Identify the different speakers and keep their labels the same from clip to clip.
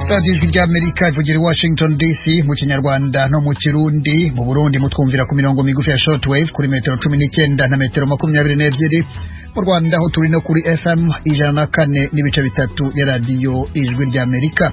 Speaker 1: Ijwi ry'Amerika ivugira i Washington DC mu Kinyarwanda no mu Kirundi. Mu Burundi mutwumvira ku mirongo migufi ya shortwave kuri metero 19 na metero 22. Mu Rwanda ho turi no kuri FM 104 n'ibice bitatu ya radio Ijwi ry'Amerika.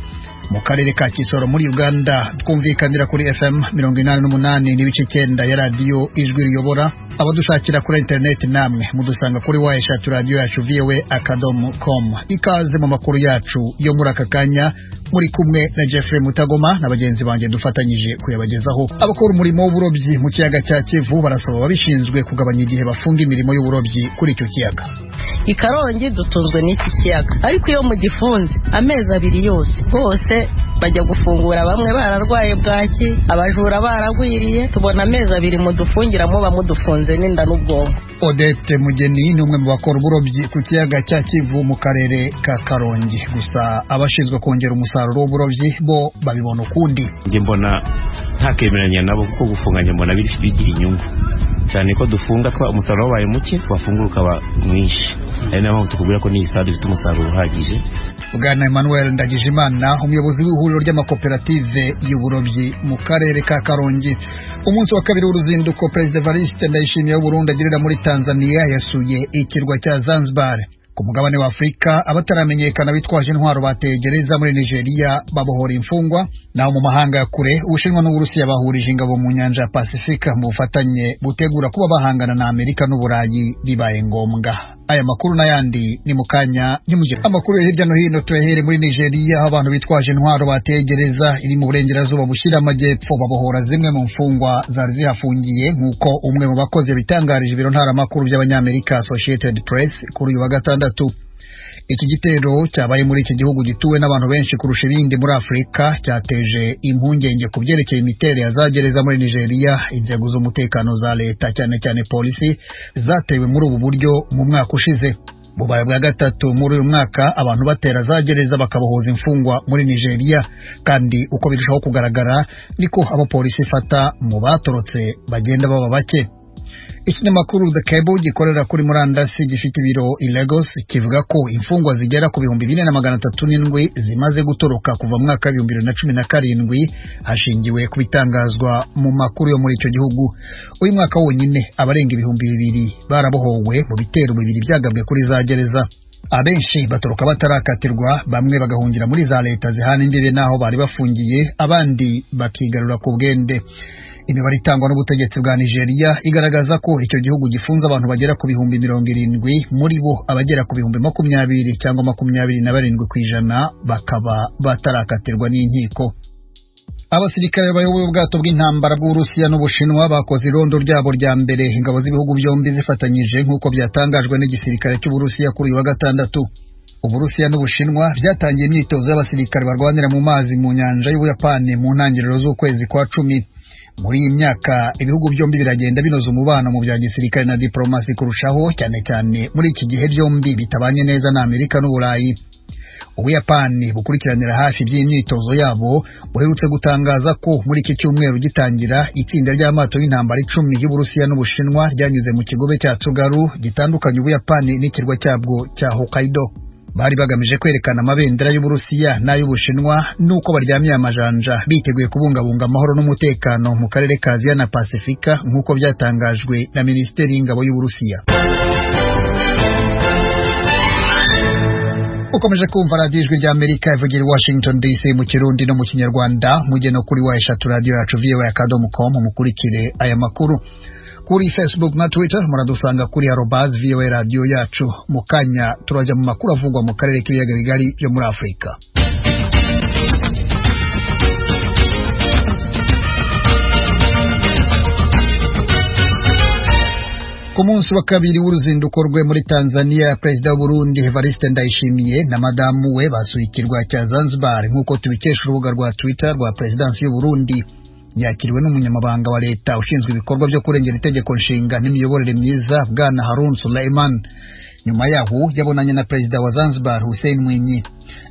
Speaker 1: Mu karere ka Kisoro muri Uganda twumvikanira kuri FM 88 n'ibice 9 ya radio Ijwi riyobora. Abadushakira kuri internet namwe mudusanga kuri wayeshatu radio yacu voa.com. Ikaze mu makuru yacu yo muri aka kanya, muri kumwe na Jeffrey Mutagoma na bagenzi banjye dufatanyije kuyabagezaho. Abakora umurimo w'uburobyi mu kiyaga cya Kivu barasaba babishinzwe kugabanya igihe bafunga imirimo y'uburobyi kuri icyo kiyaga.
Speaker 2: Ikarongi dutunzwe n'iki kiyaga, ariko iyo mu gifunze amezi 2 yose bose bajya gufungura, bamwe bararwaye bwaki, abajura baragwiriye, tubona amezi 2 mudufungiramo bamudufunze n'inda n'ubwonko.
Speaker 1: Odette Mugeni ni umwe mu bakora uburobyi ku kiyaga cya Kivu mu karere ka Karongi. Gusa abashinzwe kongera umusaruro w'uburobyi bo babibona ukundi.
Speaker 3: Nge mbona ntakemeranya nabo kuko gufunganya mbona bigira inyungu cyane ko dufunga twa umusaruro wabaye muke wafungura ukaba mwinshi, ari naho tukubwira ko ni stade ifite umusaruro uhagije.
Speaker 1: Bwana Emmanuel Ndagijimana, umuyobozi w'ihuriro ry'amakoperative y'uburobyi mu karere ka Karongi. Umunsi wa kabiri w'uruzinduko President Evariste Ndayishimiye w'Uburundi agirira muri Tanzania yasuye ikirwa cya Zanzibar. Ku mugabane wa Afrika abataramenyekana bitwaje intwaro bateye gereza muri Nigeria babohora imfungwa. Naho mu mahanga ya kure Ubushinwa n'Uburusiya bahurije ingabo mu nyanja ya Pasifika mu bufatanye butegura kuba bahangana na Amerika n'Uburayi bibaye ngombwa. Aya makuru n'ayandi ni mukanya ntimugire. Amakuru hirya no hino tuyahere muri Nigeria, aho abantu bitwaje intwaro bateye gereza iri mu burengerazuba bushyira amajyepfo babohora zimwe mu mfungwa zari zihafungiye, nk'uko umwe mu bakozi bitangarije ibiro ntaramakuru by'Abanyamerika Associated Press kuri uyu wa gatandatu. Iki gitero cyabaye muri iki gihugu gituwe n'abantu benshi kurusha ibindi muri Afrika cyateje impungenge ku byerekeye imiterere ya za gereza muri Nigeria. Inzego z'umutekano za leta cyane cyane polisi zatewe muri ubu buryo mu mwaka ushize. Bubaye bwa gatatu muri uyu mwaka abantu batera za gereza bakabohoza imfungwa muri Nigeria, kandi uko birushaho kugaragara niko abapolisi fata mu batorotse bagenda baba bake. Ikinyamakuru The Cable gikorera kuri murandasi gifite ibiro i Lagos kivuga ko imfungwa zigera ku 4,307 zimaze gutoroka kuva mu mwaka 2017 hashingiwe ku bitangazwa mu makuru yo muri icyo gihugu. Uyu mwaka wonyine abarenga 2,000 barabohowe mu bitero 2 byagabwe kuri za gereza. Abenshi batoroka batarakatirwa, bamwe bagahungira muri za leta zihana imbibe naho bari bafungiye, abandi bakigarura ku bwende. Imibare itangwa n'ubutegetsi bwa Nigeria igaragaza ko icyo gihugu gifunze abantu bagera ku 70,000, muri bo abagera ku 20,000 cyangwa 27% bakaba batarakatirwa n'inkiko. Abasirikare bayoboye ubwato bw'intambara bw'Uburusiya n'Ubushinwa bakoze irondo ryabo rya mbere ingabo z'ibihugu byombi zifatanyije, nk'uko byatangajwe n'igisirikare cy'Uburusiya kuri uyu wa gatandatu. Uburusiya n'Ubushinwa byatangiye imyitozo y'abasirikare barwanira mu mazi mu nyanja y'Ubuyapani mu ntangiriro z'ukwezi kwa 10. Muri iyi myaka ibihugu byombi biragenda binoza umubano mu bya gisirikare na diplomasi kurushaho, cyane cyane muri iki gihe byombi bitabanye neza na Amerika n'Uburayi. Ubuyapani bukurikiranira hafi by'imyitozo yabo buherutse gutangaza ko muri iki cyumweru gitangira itsinda ry'amato y'intambara 10 y'Uburusiya n'Ubushinwa ryanyuze mu kigobe cya Tsugaru gitandukanye Ubuyapani n'ikirwa cyabwo cya Hokkaido. Bari bagamije kwerekana amabendera y'Uburusiya n'ay'Ubushinwa nuko baryamiye amajanja biteguye kubungabunga amahoro n'umutekano mu karere ka Aziya na Pasifika, nk'uko byatangajwe na Minisiteri y'Ingabo y'Uburusiya. Ukomeje kumva radio Ijwi ry'Amerika ivugira i Washington DC mu Kirundi no mu Kinyarwanda, mugeno kuri wayeshatu radio yacu voa.com mukurikire aya makuru. Kuri Facebook na Twitter muradusanga kuri @VOA radio yacu. Mukanya turajya mu makuru avugwa mu karere k'ibiyaga bigari byo muri Afrika. Ku munsi wa kabiri w'uruzinduko rwe muri Tanzania, Perezida w'Uburundi Evariste Ndayishimiye na madamu we basuye ikirwa cya Zanzibar, nk'uko tubikesha urubuga rwa Twitter rwa Perezidansi y'Uburundi. Yakiriwe n'umunyamabanga wa leta ushinzwe ibikorwa byo kurengera itegeko nshinga n'imiyoborere myiza Bwana Harun Suleiman. Nyuma yaho yabonanye na Perezida wa Zanzibar Hussein Mwinyi.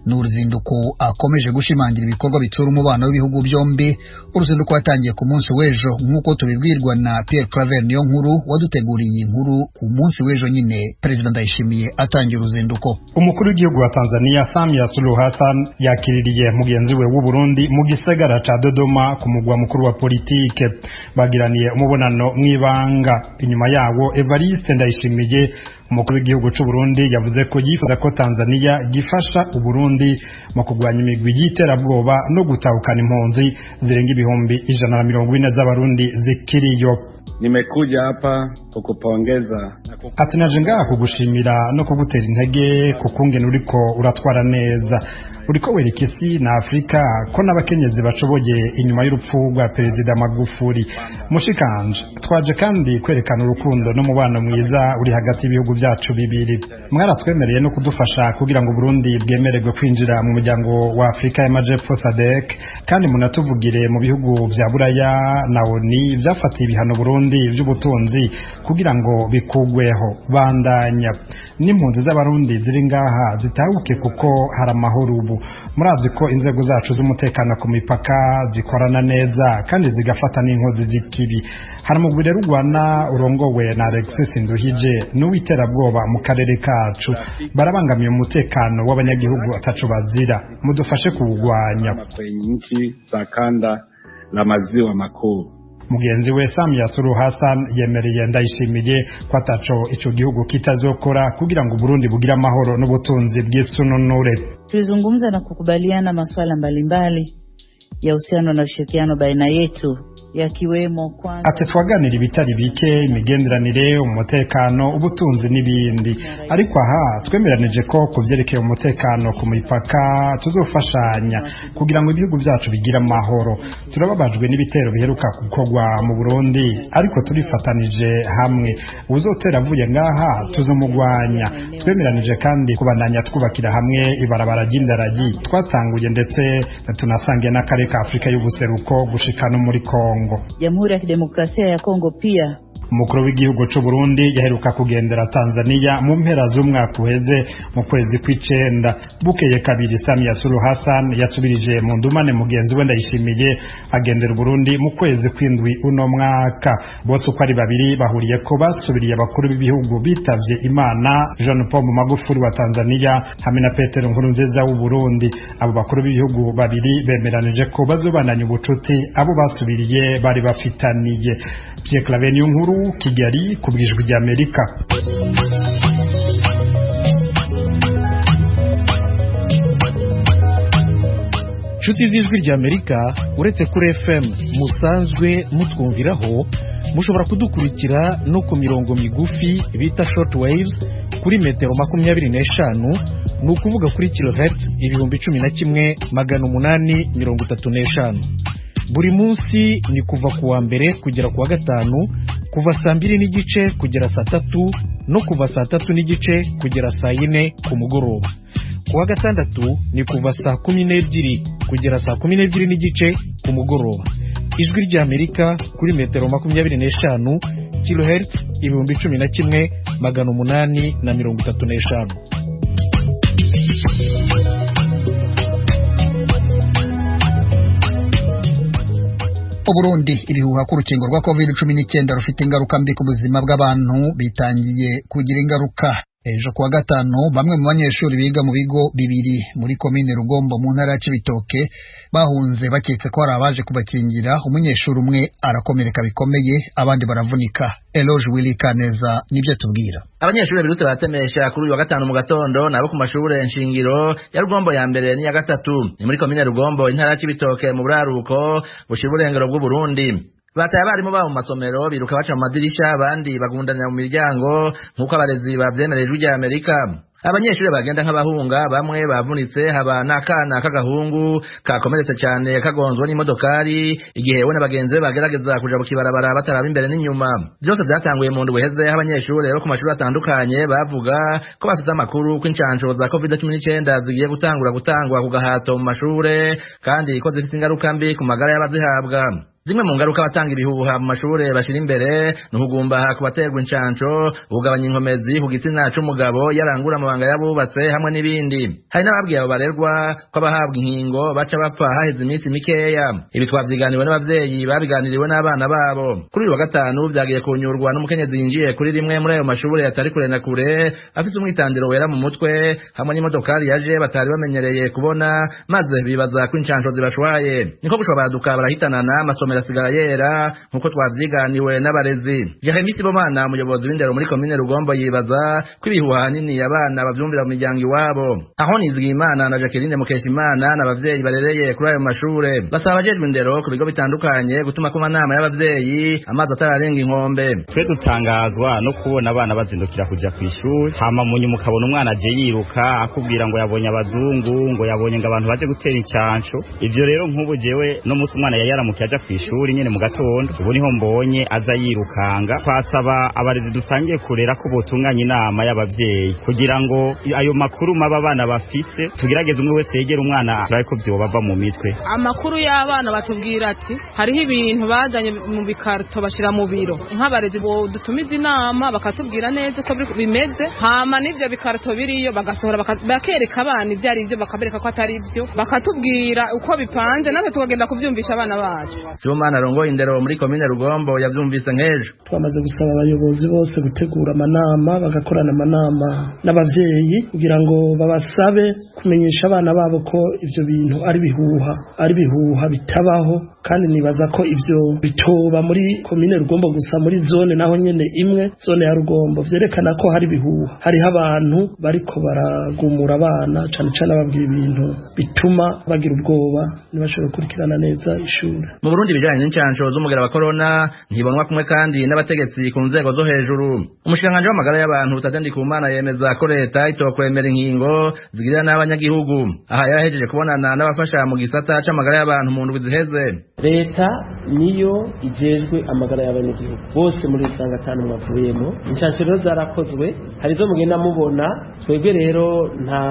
Speaker 1: n'uruzinduko akomeje gushimangira ibikorwa bitsura umubano w'ibihugu byombi. Uruzinduko watangiye ku munsi w'ejo nk'uko tubibwirwa na Pierre Claver Niyonkuru waduteguriye inkuru ku munsi w'ejo nyine Perezida Ndayishimiye atangiye uruzinduko.
Speaker 4: Umukuru w'igihugu wa Tanzania Samia Suluhu Hassan yakiririye mugenzi we w'u Burundi mu gisagara ca Dodoma ku mugwa mukuru wa politike. Bagiraniye umubonano mw'ibanga. Inyuma yawo Evariste Ndayishimiye umukuru w'igihugu cy'u Burundi yavuze ko yifuza ko Tanzania gifasha u Burundi mu kugwanya imigwi y'iterabwoba no gutahukana impunzi zirenga ibihumbi 140 z'abarundi zikiriyo.
Speaker 5: Nimekuja hapa kukupongeza.
Speaker 4: Ati naje ngaha kugushimira no kugutera intege kukungena uriko uratwara neza. Uriko wereka isi na Afrika ko n'abakenyezi bacoboye inyuma y'urupfu rwa Perezida Magufuli. Mushikanje twaje kandi kwerekana urukundo n'umubano mwiza uri hagati y'ibihugu byacu bibiri. Mwaratwemereye no kudufasha kugira ngo Burundi bwemererwe kwinjira mu muryango wa Afrika y'Amajepfo SADC, kandi munatuvugire mu bihugu bya Buraya na ONU byafatiye ibihano Burundi by'ubutunzi kugira ngo bikugweho. Bandanya n'impunzi z'abarundi ziri ngaha zitahuke kuko hari amahoro ubu. Murazi ko inzego zacu z'umutekano ku mipaka zikorana neza kandi zigafata n'inkozi z'ikibi. Hari mu rwego rw'Rwanda urongowe na Alexis Nduhije n'uwiterabwoba mu karere kacu barabangamiye umutekano w'abanyagihugu ataco bazira. Mudufashe kuwugwanya.
Speaker 5: Nchi za kanda la maziwa makuu.
Speaker 4: Mugenzi we Samia Suluhu Hassan yemereye Ndayishimiye ko ataco ico gihugu kitazokora kugira ngo Burundi bugira amahoro n'ubutunzi bw'isununure.
Speaker 6: Tulizungumza na kukubaliana masuala mbalimbali ya uhusiano na ushirikiano baina yetu yakiwemo kwanza.
Speaker 4: Ati twaganira ibitari bike, imigenderanire, umutekano, ubutunzi n'ibindi. Ariko aha twemeranije ko kuvyerekeye umutekano ku mipaka tuzofashanya kugira ngo ibihugu byacu bigira amahoro. Turababajwe n'ibitero biheruka gukorwa mu Burundi, ariko turifatanije hamwe. Uzotera avuye ngaha tuzomugwanya. Twemeranije kandi kubandanya twubakira hamwe ibarabara ry'indaragi twatanguye, ndetse tunasangiye n'akarere ka Afrika y'ubuseruko gushika no muri Kongo.
Speaker 6: Jamhuri ya Kidemokrasia ya Kongo pia.
Speaker 4: Umukuru w'igihugu cy'u Burundi yaheruka kugendera Tanzania mu mpera z'umwaka uheze mu kwezi kw'icenda. Bukeye kabiri Samia Suluhu Hassan yasubirije mu ndumane mugenzi we Ndayishimiye agendera Burundi mu kwezi kw'indwi uno mwaka. Bose uko ari babiri bahuriye ko basubiriye abakuru b'ibihugu bitavye Imana, John Paul Magufuli wa Tanzania hamwe na Petero Nkurunziza w'u Burundi. Abo bakuru b'ibihugu babiri bemeranije ko bazobananya ubucuti abo basubiriye bari bafitaniye. Pierre Claver Niyonkuru, Kigali, ku bw'Ijwi ry'Amerika.
Speaker 7: Nshuti z'Ijwi ry'Amerika, uretse kuri FM musanzwe mutwumviraho, mushobora kudukurikira no ku mirongo migufi bita short waves kuri metero 25, ni ukuvuga kuri kilohertz 11,835. Buri munsi ni kuva kuwa mbere kugera kuwa gatanu, kuva saa 2:30 kugera saa 3, no kuva saa 3:30 kugera saa 4 ku mugoroba. Kuwa gatandatu ni kuva saa 12 kugera saa 12:30 ku mugoroba. Ijwi ry'Amerika kuri metero 25, kilohertz 11,835.
Speaker 1: Burundi ibihuha ku rukingo rwa COVID-19 rufite ingaruka mbi ku buzima bw'abantu bitangiye kugira ingaruka. Ejo kuwa gatanu bamwe mu banyeshuri biga mu bigo bibiri muri komine Rugombo mu ntara ya Cibitoke bahunze baketse ko hari abaje kubakingira. Umunyeshuri umwe arakomereka bikomeye, abandi baravunika. Eloge Willy Kaneza nibyo tubwira.
Speaker 8: Abanyeshuri birutse batemesha kuri uyu wa gatanu mu gatondo nabo ku mashure nshingiro ya Rugombo ya mbere n'iya gatatu ni muri komine Rugombo intara ya Cibitoke mu buraruko bushira uburengero bw'u Burundi. Bataye abarimu babo mu masomero biruka baca mu madirisha, abandi bagundanira mu miryango nk'uko abarezi bavyemereye Ijwi ry'Amerika. Abanyeshuri bagenda nk'abahunga, bamwe bavunitse, haba n'akana k'agahungu kakomeretse cyane kagonzwe n'imodokari igihe we n'abagenzi bagerageza kuja bukibarabara bataraba imbere n'inyuma. Byose byatanguye mu ndwi heze abanyeshuri bo ku mashuri atandukanye bavuga ko bafite amakuru ko incanco za COVID-19 zigiye gutangwa ku gahato mu mashure kandi ko zifite ingaruka mbi ku magara y'abazihabwa. zimwe mu ngaruka batanga ibihuha mu mashure bashira imbere ni ukugumbaha ku baterwa incanco, kugabanya inkomezi ku gitsina c'umugabo yarangura amabanga y'abubatse hamwe n'ibindi. Hari n'ababwiye abo barerwa ko abahabwa inkingo baca bapfa haheze iminsi mikeya. Ibi twavyiganiwe n'abavyeyi babiganiriwe n'abana babo. Kuri uyu wa gatanu vyagiye kunyurwa n'umukenyezi yinjiye kuri rimwe muri ayo mashure atari kure na kure, afise umwitandiro wera mu mutwe hamwe n'imodokari yaje batari bamenyereye kubona, maze bibaza ko incanco zibashwaye. Niko gushobora baduka barahitanana, amasomero asigara yera nkuko twavyiganiwe n'abarezi. Jeremy Sibomana, umuyobozi w'indero muri komine Rugombo, yibaza ko ibihuha hanini abana bavyumvira mu miryango iwabo. Aho Nizigimana na Jacqueline Mukeshimana n'abavyeyi barereye kuri ayo mashure basaba abajejwe indero ku bigo bitandukanye gutuma ku manama y'abavyeyi amazi atararenga inkombe.
Speaker 9: Twe dutangazwa no kubona abana bazindukira kuja kw'ishuri, hama munyuma ukabona umwana aje yiruka akubwira ngo yabonye abazungu, ngo yabonye ngo abantu baje gutera incanco. Ivyo rero nk'ubu jewe no musi umwana yaramukiye aja kw'ishuri nyene mu gatondo, ubu niho mbonye aza yirukanga. Twasaba abarezi dusangiye kurera ko botunganya inama y'abavyeyi kugira ngo ayo makuru maba abana bafise tugerageze umwe wese yegera umwana turabe ko vyobava mu mitwe.
Speaker 10: Amakuru y'abana batubwira ati hariho ibintu bazanye mu bikarto bashira mu biro, nk'abarezi bo dutumiza inama bakatubwira neza ko bimeze, hama n'ivyo bikarto biriyo bagasohora bakereka abana ivyo ari byo, bakabereka ko atari byo, bakatubwira uko bipanze, natwe tukagenda kuvyumvisha abana bacu.
Speaker 8: Sibomana arongoye indero muri komine Rugombo yavyumvise nk'ejo.
Speaker 11: Twamaze gusaba abayobozi bose gutegura amanama, bagakorana amanama n'abavyeyi kugira ngo babasabe kumenyesha abana babo ko ivyo bintu ari bihuha bitabaho, kandi nibaza ko ivyo bitoba muri komine Rugombo gusa, muri zone naho nyene imwe, zone ya Rugombo, vyerekana ko hari bihuha, hariho abantu bariko baragumura abana cane cane ababwira ibintu bituma bagira ubwoba ntibashobora gukurikirana neza ishuri.
Speaker 8: Mu Burundi bijanye n'incanco z'umugera wa corona ntibonwa kumwe kandi n'abategetsi ku nzego zo hejuru. Umushikanganje w'amagara y'abantu Tade Ndikumana yemeza ko leta itokwemera inkingo zigirira n'abanyagihugu. Aha yarahejeje kubonana n'abafasha mu gisata c'amagara y'abantu mu ndwi ziheze.
Speaker 12: Leta niyo ijejwe amagara y'abanyagihugu bose muri isanga atanu mwavuyemo. Incanco rero zarakozwe, hari zo mugenda mubona, twebwe rero nta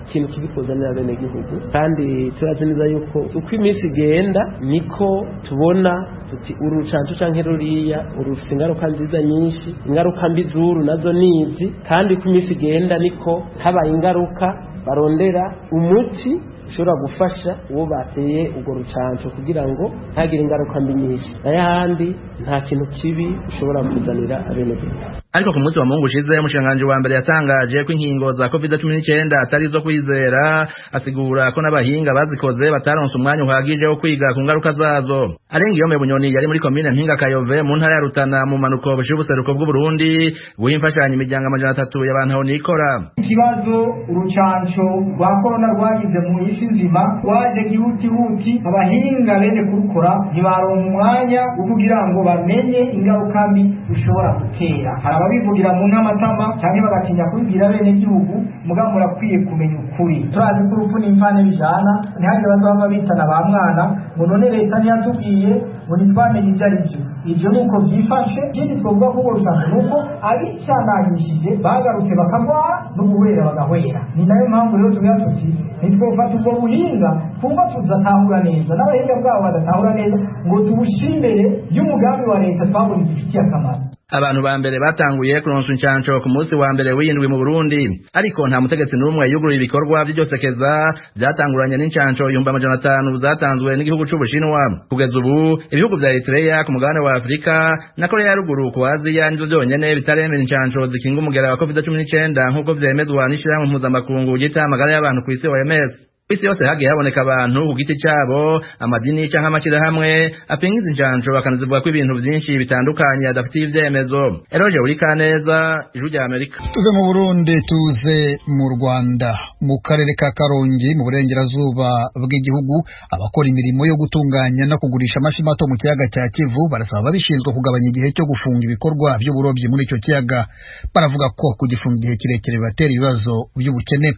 Speaker 12: kintu kibikuzanira abenegihugu, kandi turazi neza yuko uko iminsi igenda niko tubona tuti urucanco canke ruriya urufite ingaruka nziza nyinshi, ingaruka mbi z'uru nazo nizi, kandi uko iminsi igenda niko habaye ingaruka barondera umuti ushobora gufasha uwo bateye urwo rucanco kugira ngo ntagire ingaruka mbi nyinshi, n'ayahandi nta kintu kibi ushobora kuzanira abenegihugu.
Speaker 8: Ariko ku munsi wa Mungu ushize umushikanganje wa mbere yatangaje ko inkingo za COVID-19 atari zo kwizera, asigura ko n'abahinga bazikoze bataronse umwanya uhagije wo kwiga ku ngaruka zazo. Ngiyo Bunyoni yari muri komine Mpinga Kayove mu ntara ya Rutana mu manuko bushira ubuseruko bw'u Burundi, guha imfashanyo imiryango 300 y'abantu aho nikora.
Speaker 13: Ikibazo urucanco rwa corona rwagize mu isi nzima rwaje gihutihuti, abahinga bene kurukora ntibaronka umwanya wo kugira ngo bamenye ingaruka mbi bishobora gutera. Ababivugira mu n'amatama cyangwa bagatinya kubibwira bene gihugu, mugabo murakwiye kumenya ukuri. Turazi ko urupfu n'imvane bijana, ntihagire bazaba bitana ba mwana ngo none leta ntiyatubwiye ngo nitwamenye ibyo ari byo. Ivyo nuko vyifashe. Ikindi twovuga ko urusanga nuko abicanagishije bagarutse bakagwara n'ubuhwera bagahwera. Ni nayo mpamvu rero tugira tuti nitwofata ubwo buhinga twumva tuzatahura neza, n'abahinga bwabo badatahura neza ngo tubushimbere y'umugambi wa leta twabonye gifitiye akamaro.
Speaker 8: Abantu ba mbere batanguye kuronswa incanco ku munsi wa mbere w'indwi mu Burundi, ariko nta mutegetsi n'umwe yuguruye ibikorwa vy'iryosekeza byatanguranye n'incanco 500 zatanzwe n'igihugu c'Ubushinwa. Kugeza ubu ibihugu vya Eritrea ku mugabane wa Afrika na Korea ya ruguru ku Aziya nivyo vyonyene bitaremera incanco zikinga umugera wa COVID-19 nk'uko vyemezwa n'ishirahamwe mpuzamakungu ryita amagara y'abantu kw'isi OMS. Isi yose hagiye haboneka abantu ku giti cyabo, amadini canke amashirahamwe apinga izi ncanco, bakanazivuga ko ibintu vyinshi bitandukanye adafitiye ivyemezo. Eroje Urikaneza, Ijwi ry'Amerika.
Speaker 1: Tuze mu Burundi, tuze mu Rwanda, mu karere ka Karongi mu burengerazuba bw'igihugu, abakora imirimo yo gutunganya no kugurisha amafi mato mu kiyaga cya Kivu barasaba ababishinzwe kugabanya igihe cyo gufunga ibikorwa by'uburobyi muri icyo kiyaga. Baravuga ko kugifunga igihe kirekire bibatera ibibazo by'ubukene.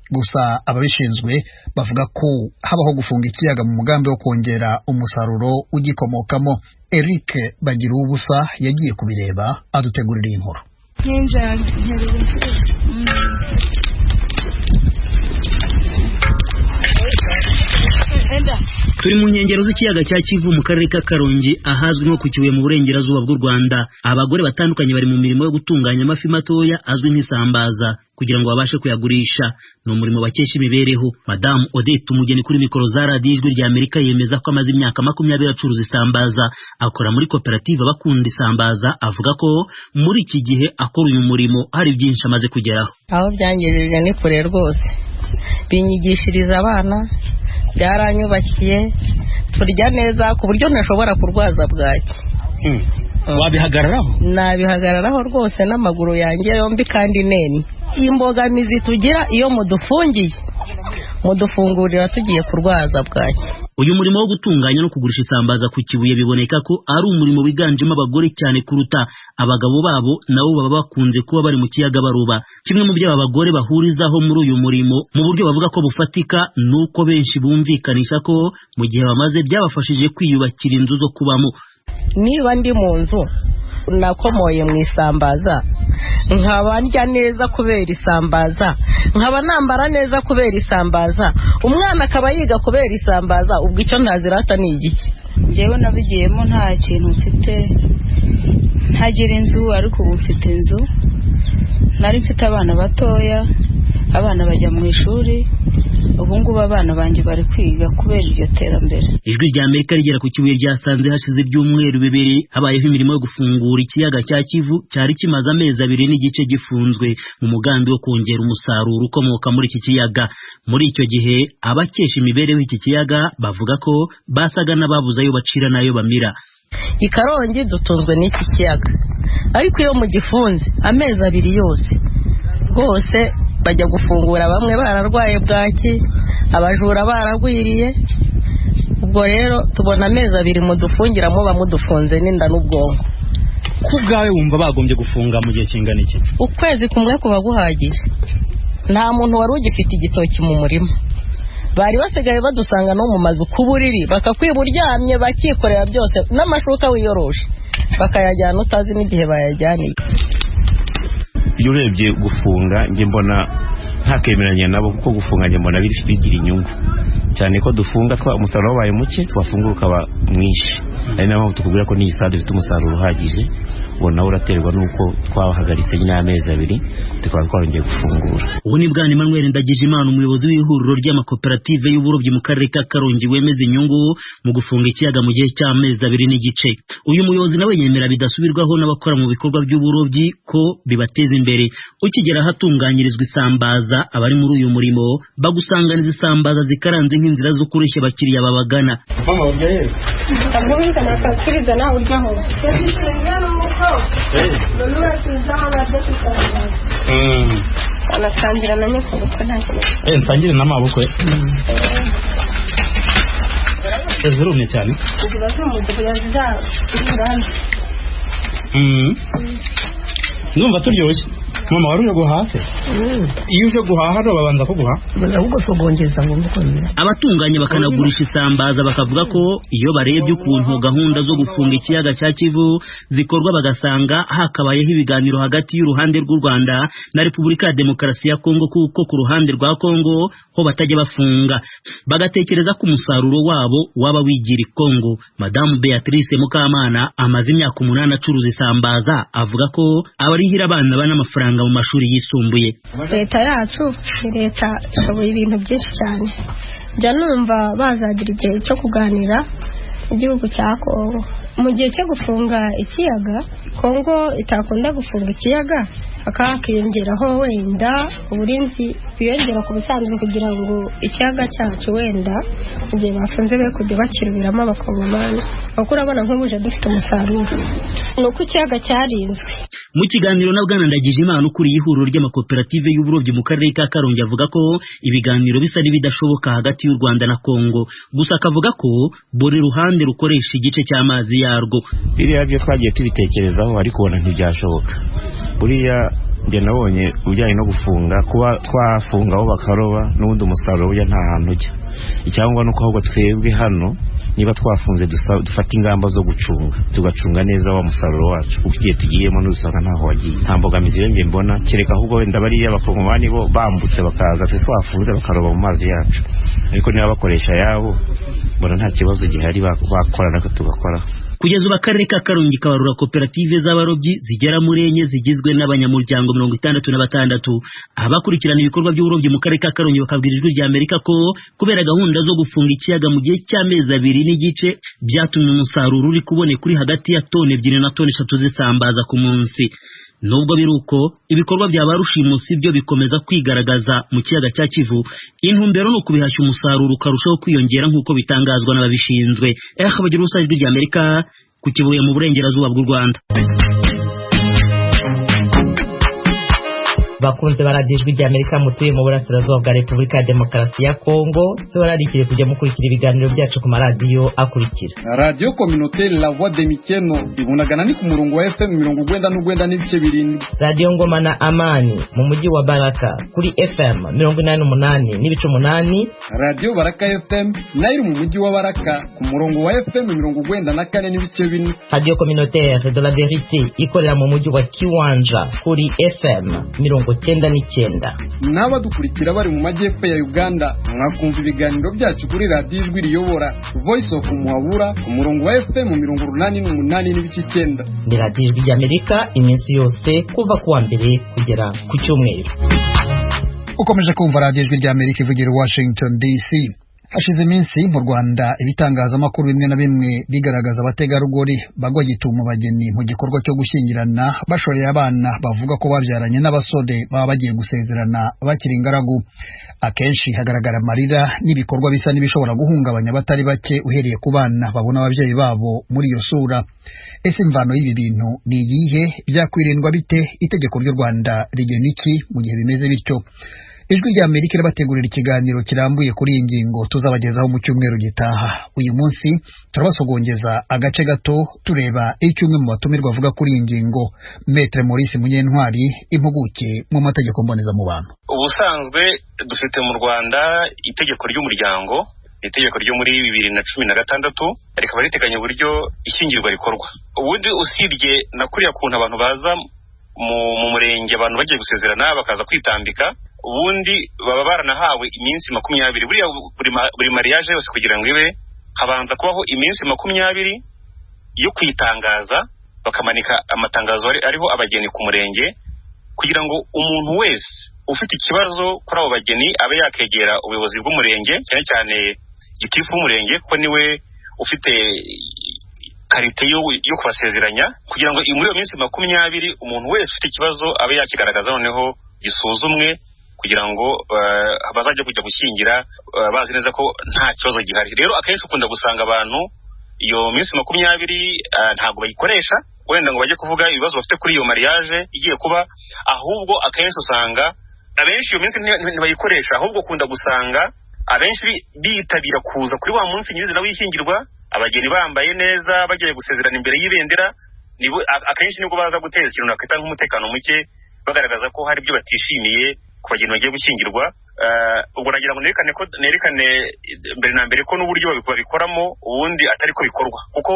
Speaker 1: Gusa ababishinzwe bavuga ko habaho gufunga ikiyaga mu mugambi wo kongera umusaruro ugikomokamo. Eric Bagira ubusa yagiye kubireba adutegurira inkuru.
Speaker 14: Turi mu nkengero z'ikiyaga cya Kivu mu karere ka Karongi ahazwi nko ku Kibuye mu burengerazuba bw'u Rwanda. Abagore batandukanye bari mu mirimo yo gutunganya amafi matoya azwi nk'isambaza kugira ngo babashe kuyagurisha. Ni umurimo bakesha imibereho. Madamu Odette Umugeni kuri mikoro za radiyo Ijwi ry'Amerika yemeza ko amaze imyaka 20 acuruza isambaza. Akora muri koperative abakunda isambaza, avuga ko muri iki gihe akora uyu murimo hari byinshi amaze kugeraho.
Speaker 2: Aho byangejeje ni kure rwose. Binyigishiriza abana, byaranyubakiye, turya neza ku buryo ntashobora kurwaza bwaki.
Speaker 14: Wabihagararaho?
Speaker 2: Nabihagararaho rwose n'amaguru yanjye yombi kandi neni. Imbogamizi tugira iyo mudufungurira tugiye kurwaza bwaki.
Speaker 14: Uyu murimo wo gutunganya no kugurisha isambaza ku Kibuye biboneka ko ari umurimo wiganjemo abagore cyane kuruta abagabo babo, nabo baba bakunze kuba bari mu kiyaga baroba. Kimwe mu byo aba bagore bahurizaho muri uyu murimo mu buryo bavuga ko bufatika nuko benshi bumvikanisha ko mu gihe bamaze byabafashije kwiyubakira inzu zo kubamo.
Speaker 2: Niba ndi mu nzu nakomoye mu isambaza, nkaba ndya neza kubera isambaza, nkaba nambara neza kubera isambaza, umwana akaba yiga kubera isambaza, ubwo icyo ntazirata ni igiki?
Speaker 15: Njyewe nabigiyemo nta kintu mfite, ntagira inzu, ariko ubu mfite inzu. Nari mfite abana batoya, abana bajya mu ishuri, ubu ngubu abana banjye bari kwiga kubera iryo terambere.
Speaker 14: Ijwi ry'Amerika rigera ku Kibuye ryasanze hashize ibyumweru 2 habayeho imirimo yo gufungura ikiyaga cya Kivu cyari kimaze amezi 2 n'igice gifunzwe mu mugambi wo kongera umusaruro ukomoka muri iki kiyaga. Muri icyo gihe abakesha imibereho iki kiyaga bavuga ko basaga n'ababuze ayo bacira nayo bamira.
Speaker 2: I Karongi dutunzwe n'iki kiyaga, ariko iyo mu gifunze amezi 2 yose rwose bajya gufungura bamwe bararwaye bwaki, abajura baragwiriye. Ubwo rero tubona amezi 2 mudufungiramo bamudufunze n'inda n'ubwonko.
Speaker 14: Ku bwawe wumva bagombye gufunga mu gihe kingana iki?
Speaker 2: Ukwezi kumwe kuba guhagije. Nta muntu wari ugifite igitoki mu murima. Bari basigaye badusanga no mu mazu kuburiri, bakakwiba uryamye bakikorera byose n'amashuka wiyoroshe, bakayajyana utazi n'igihe bayajyaniye.
Speaker 3: Iyo urebye gufunga nge mbona ntakemeranya nabo, kuko gufunga nge mbona bigira inyungu cyane ko dufunga umusaruro wabaye muke twafungura ukaba mwinshi. Ari naho tukubwira ko ni isade ifite umusaruro uhagije, ubona uraterwa nuko twahagaritse nyine amezi 2 tukaba twarongeye gufungura.
Speaker 14: Ubu ni Bwana Emmanuel Ndagijimana, umuyobozi w'ihuriro ry'amakoperative y'uburobyi mu karere ka Karongi, wemeza inyungu mu gufunga ikiyaga mu gihe cy'amezi 2 n'igice. Uyu muyobozi nawe yemera bidasubirwaho n'abakora mu bikorwa by'uburobyi ko bibateza imbere. Ukigera ahatunganyirizwa isambaza, abari muri uyu murimo bagusanganiza isambaza zikaranze nk'inzira zo kureshya abakiriya babagana.
Speaker 16: Anasangira na nyoko kuko nta kintu.
Speaker 14: Nsangire n'amaboko. Ezurumye cyane.
Speaker 16: Ikibazo mu gihe yaza iranze.
Speaker 14: Numva turyoshye. Mama wari uje guhaha? Iyo uje guhaha babanza kuguha?
Speaker 2: Ahubwo sogongeza ngo mukomera.
Speaker 14: Abatunganya bakanagurisha isambaza bakavuga ko iyo barebye ukuntu gahunda zo gufunga ikiyaga cya Kivu zikorwa, bagasanga hakabayeho ibiganiro hagati y'uruhande rw'u Rwanda na Repubulika ya Demokarasi ya Kongo, kuko ku ruhande rwa Kongo ho batajya bafunga, bagatekereza ko umusaruro wabo waba wigira i Kongo. Madamu Beatrice Mukamana amaze imyaka 8 acuruza isambaza, avuga ko abarihira abana n'amafaranga mu mashuri yisumbuye.
Speaker 16: Leta yacu leta ishoboye ibintu byinshi cyane. Njya numva bazagira igihe cyo kuganira igihugu cya Kongo mu gihe cyo gufunga ikiyaga. Kongo itakunda gufunga ikiyaga, akakiyongeraho wenda uburinzi bwiyongera ku bisanzwe kugira ngo ikiyaga cyacu wenda mu gihe bafunze be kujya bakirubiramo abakongomani, kuko urabona nk'ubuje dufite umusaruro nuko ikiyaga cyarinzwe.
Speaker 14: Mu kiganiro na Bwana Ndagijimana ukuriye ihuriro ry'amakoperative y'uburobyi mu karere ka Karongi, avuga ko ibiganiro bisa n'ibidashoboka hagati y'u Rwanda na Kongo, gusa akavuga ko buri ruhande rukoresha igice cy'amazi yarwo.
Speaker 3: Biriya byo twagiye tubitekerezaho ariko ubona ntibyashoboka. Buriya njye nabonye ujyanye no gufunga, kuba twafunga aho bakaroba n'ubundi umusaruro ujya nta hantu ujya. Icyangwa nuko ahubwo twebwe hano niba twafunze dufata ingamba zo tugacunga neza wa musaruro wacu kuko igihe tugiyemo n'usanga ntaho wagiye. Nta mbogamizi yenge mbona, kereka ahubwo wenda bariya abakongomani bo bambutse bakaza twafunze bakaroba mu mazi yacu, ariko niba bakoresha yabo mbona nta kibazo gihari bakorana ko tugakora.
Speaker 14: Kugeza ubu akarere ka Karongi kabarura koperative z'abarobyi zigera muri enye zigizwe n'abanyamuryango 66. Abakurikirana ibikorwa by'uburobyi mu karere ka Karongi bakabwira Ijwi ry'Amerika ko kubera gahunda zo gufunga ikiyaga mu gihe cy'amezi 2 n'igice byatumye umusaruro uri kuboneka kuri hagati ya toni 2 na toni 3 zisambaza ku munsi. Nubwo biruko ibikorwa bya barushimusi byo bikomeza kwigaragaza mu kiyaga cya Kivu, intumbero no kubihashya umusaruro ukarushaho kwiyongera nk'uko bitangazwa n'ababishinzwe. Bagira ubusa Ijwi ry'Amerika ku Kibuye mu burengerazuba bw'u Rwanda.
Speaker 17: Bakunze baradijwe ry'Amerika mutuye mu burasirazuba bwa Repubulika ya Demokarasi ya Kongo, tubararikire kujya mukurikira ibiganiro byacu ku maradiyo akurikira.
Speaker 18: Radio Communautaire La Voix de Mikeno ibunagana ni ku murongo wa FM 99 n'ibice 7.
Speaker 17: Radio Ngoma na Amani mu mujyi wa Baraka kuri FM 88 n'ibice 8.
Speaker 18: Radio Baraka FM nayo mu mujyi wa Baraka ku murongo wa FM 94 n'ibice 4.
Speaker 17: Radio Communautaire de la Vérité ikorera mu mujyi wa Kiwanja kuri FM 99.
Speaker 18: Naba dukurikira bari mu majyepfo ya Uganda mwakumva ibiganiro byacu kuri radio Ijwi riyobora Voice of Muhabura ku murongo wa FM 88 n'ibice 9.
Speaker 17: Ni radio Ijwi ry'Amerika iminsi yose kuva kuwa mbere kugera ku cyumweru.
Speaker 1: Ukomeje kumva radio Ijwi ry'Amerika ivugira Washington DC. Hashize iminsi mu Rwanda ibitangazamakuru bimwe na bimwe bigaragaza abategarugori bagwa gituma bageni mu gikorwa cyo gushyingirana bashoreye abana bavuga ko babyaranye n'abasode baba bagiye gusezerana bakiri ingaragu. Akenshi hagaragara amarira n'ibikorwa bisa n'ibishobora guhungabanya batari bake uhereye ku bana babona ababyeyi babo muri iyo sura. Ese imvano y'ibi bintu ni iyihe? Byakwirindwa bite? Itegeko ry'u Rwanda rigena iki mu gihe bimeze bityo? Ijwi ry'Amerika irabategurira ikiganiro kirambuye kuri iyi ngingo tuzabagezaho mu cyumweru gitaha. Uyu munsi turabasogongeza agace gato tureba icyo umwe mu batumirwa avuga kuri iyi ngingo, Maître Maurice Munyentwari, impuguke mu mategeko mbonezamubano.
Speaker 19: Ubusanzwe dufite mu Rwanda itegeko ry'umuryango, itegeko ryo muri 2016 rikaba riteganya uburyo ishyingirwa rikorwa. Ubundi usibye na kuriya kuntu abantu baza mu murenge abantu bagiye gusezerana bakaza kwitambika, ubundi baba baranahawe iminsi 20. Buri mariage yose kugira ngo ibe habanza kubaho iminsi 20 yo kwitangaza, bakamanika amatangazo ariho abageni ku murenge kugira ngo umuntu wese ufite ikibazo kuri abo bageni abe yakegera ubuyobozi bw'umurenge, cyane cyane gitifu w'umurenge kuko niwe ufite karite yo kubasezeranya, kugira ngo muri iyo minsi 20 umuntu wese ufite ikibazo abe yakigaragaza noneho gisuzumwe kugira ngo bazajya kujya gushyingira bazi neza ko nta kibazo gihari. Rero akenshi ukunda gusanga abantu iyo minsi 20 ntabwo bayikoresha wenda ngo bajye kuvuga ibibazo bafite kuri iyo mariage igiye kuba, ahubwo akenshi usanga abenshi iyo minsi ntibayikoresha, ahubwo ukunda gusanga abenshi bitabira kuza kuri wa munsi nyirizina w'ishyingirwa, abageni bambaye neza bagiye gusezerana imbere y'ibendera, akenshi nibwo baza guteza ikintu nakita nk'umutekano muke, bagaragaza ko hari ibyo batishimiye ku bageni bagiye gushyingirwa. Ubwo nagira ngo nerekane mbere na mbere ko n'uburyo babikoramo ubundi atari ko bikorwa, kuko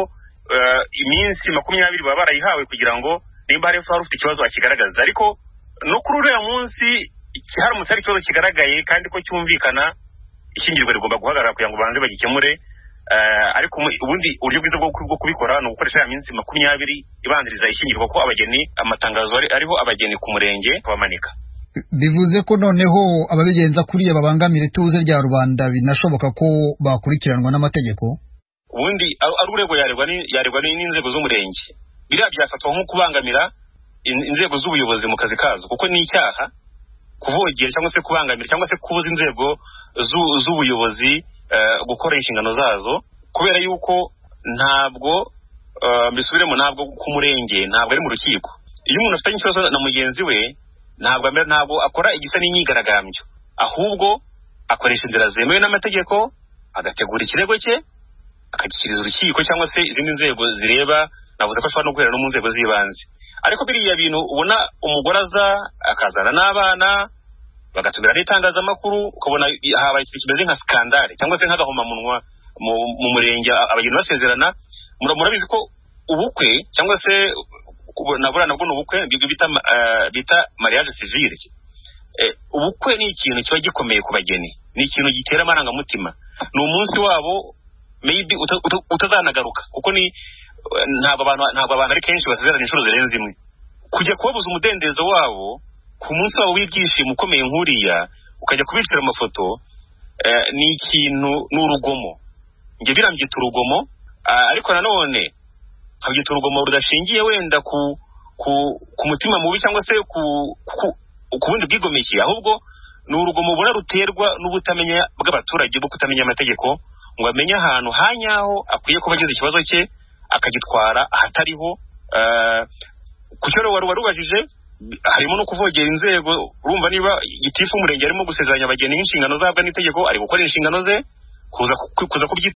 Speaker 19: iminsi 20 baba barayihawe kugira ngo nimba hari ufite ikibazo akigaragaza, ariko no kuri uriya munsi haramutse hari ikibazo kigaragaye kandi ko cyumvikana, ishyingirwa rigomba guhagarara kugira ngo banze bagikemure. Ariko ubundi uburyo bwiza bwo kubikora ni ugukoresha ya minsi 20 ibanziriza ishyingirwa, ko abageni amatangazo ariho abageni ku murenge bamanika.
Speaker 1: Bivuze ko noneho ababigenza kuriya babangamira ituze rya rubanda binashoboka ko bakurikiranwa n'amategeko.
Speaker 19: Ubundi ari urego yaregwa n'inzego z'umurenge, biriya byafatwa nko kubangamira inzego z'ubuyobozi mu kazi kazo, kuko ni icyaha kuvogera cyangwa se kubangamira cyangwa se kubuza inzego z'ubuyobozi gukora inshingano zazo, kubera yuko ntabwo mbisubiremo, ntabwo ku murenge, ntabwo ari mu rukiko. Iyo umuntu afite ikibazo na mugenzi we ntabwo akora igisa n'imyigaragambyo, ahubwo akoresha inzira zemewe n'amategeko, agategura ikirego cye akagishyikiriza urukiko cyangwa se izindi nzego zireba. Navuze ko ashobora no guhera no mu nzego z'ibanze. Ariko biriya bintu ubona umugore aza akazana n'abana bagatumira n'itangazamakuru, ukabona habaye ikintu kimeze nka skandale cyangwa se nk'agahomamunwa mu murenge abageni basezerana. Murabizi ko ubukwe cyangwa se nabwo n'ubukwe bita mariage civile. Ubukwe ni ikintu kiba gikomeye ku bageni, ni ikintu gitera amarangamutima, ni umunsi wabo maybe utazanagaruka, kuko ni ntabwo abantu ari kenshi basezerana inshuro zirenze imwe. Kujya kubabuza umudendezo wabo ku munsi wabo w'ibyishimo ukomeye nk'uriya, ukajya kubicira amafoto, ni ikintu, ni urugomo. Njye birambyita urugomo, ariko nanone habyita urugomo rudashingiye wenda ku mutima mubi cyangwa se ku bundi bwigomeke, ahubwo ni urugomo ubona ruterwa n'ubutamenya bw'abaturage bwo kutamenya amategeko, ngo amenye ahantu hanyaho akwiye kuba agize ikibazo cye akagitwara ahatariho. Ku cyo wari warubajije, harimo no kuvogera inzego. Urumva niba gitifu umurenge arimo gusezeranya abageni nk'inshingano zabwa n'itegeko, ari gukora inshingano ze, kuza